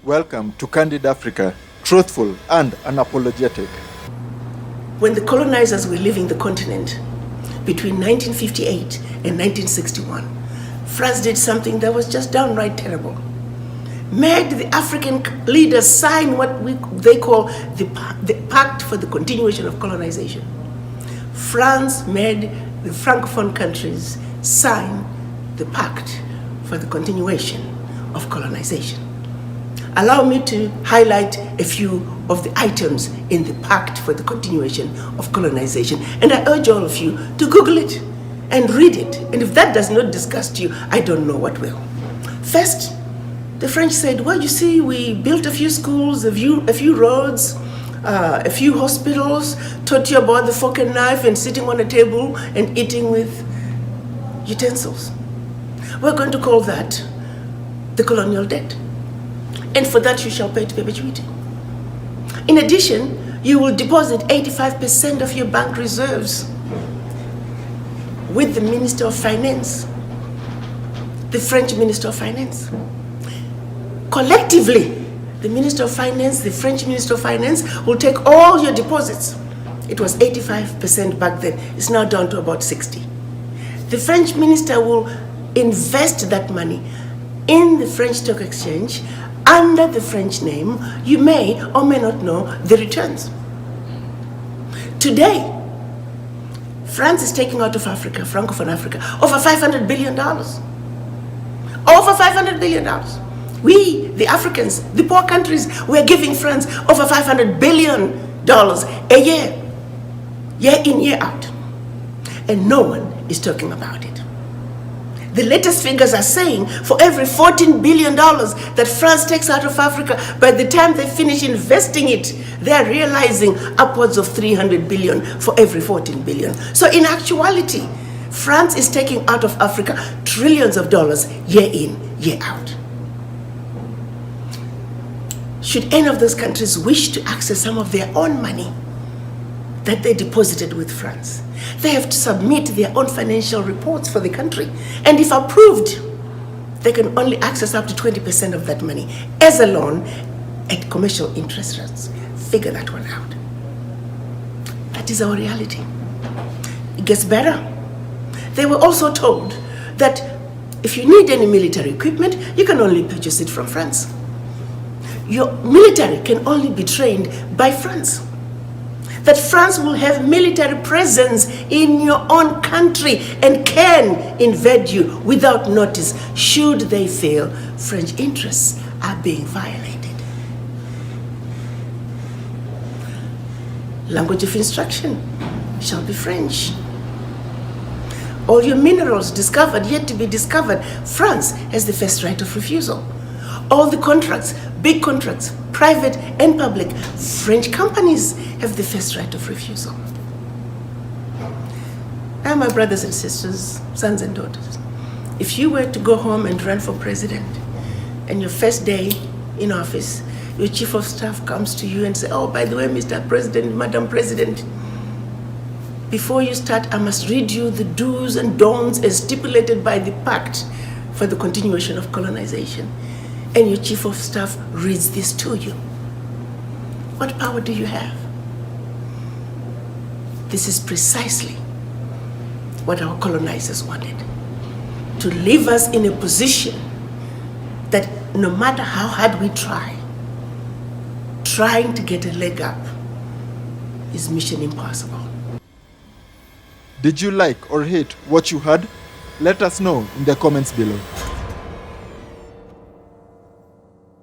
Welcome to Candid Africa, truthful and unapologetic. When the colonizers were leaving the continent between 1958 and 1961, France did something that was just downright terrible. Made the African leaders sign what they call the pact for the continuation of colonization. France made the Francophone countries sign the pact for the continuation of colonization. Allow me to highlight a few of the items in the pact for the continuation of colonization. And I urge all of you to Google it and read it. And if that does not disgust you, I don't know what will. First, the French said, well, you see, we built a few schools, a few roads, a few hospitals, taught you about the fork and knife and sitting on a table and eating with utensils. We're going to call that the colonial debt. And for that you shall pay to perpetuity. In addition, you will deposit 85% of your bank reserves with the Minister of Finance, the French Minister of Finance. Collectively, the Minister of Finance, the French Minister of Finance will take all your deposits. It was 85% back then. It's now down to about 60. The French minister will invest that money in the French stock exchange under the French name. You may or may not know the returns. Today, France is taking out of Africa, Francophone Africa, over $500 billion. Over $500 billion. We, the Africans, the poor countries, we're giving France over $500 billion a year. Year in, year out. And no one is talking about it. The latest figures are saying for every $14 billion that France takes out of Africa, by the time they finish investing it, they're realizing upwards of $300 billion for every $14 billion. So in actuality, France is taking out of Africa trillions of dollars year in, year out. Should any of those countries wish to access some of their own money that they deposited with France, they have to submit their own financial reports for the country. And if approved, they can only access up to 20% of that money as a loan at commercial interest rates. Figure that one out. That is our reality. It gets better. They were also told that if you need any military equipment, you can only purchase it from France. Your military can only be trained by France. That France will have military presence in your own country and can invade you without notice should they feel French interests are being violated. Language of instruction shall be French. All your minerals discovered, yet to be discovered, France has the first right of refusal. All the contracts, big contracts, private and public, French companies have the first right of refusal. Now, my brothers and sisters, sons and daughters, if you were to go home and run for president, and your first day in office, your chief of staff comes to you and says, oh, by the way, Mr. President, Madam President, before you start, I must read you the do's and don'ts as stipulated by the pact for the continuation of colonization. And your chief of staff reads this to you. What power do you have? This is precisely what our colonizers wanted. To leave us in a position that no matter how hard we try, trying to get a leg up is mission impossible. Did you like or hate what you heard? Let us know in the comments below.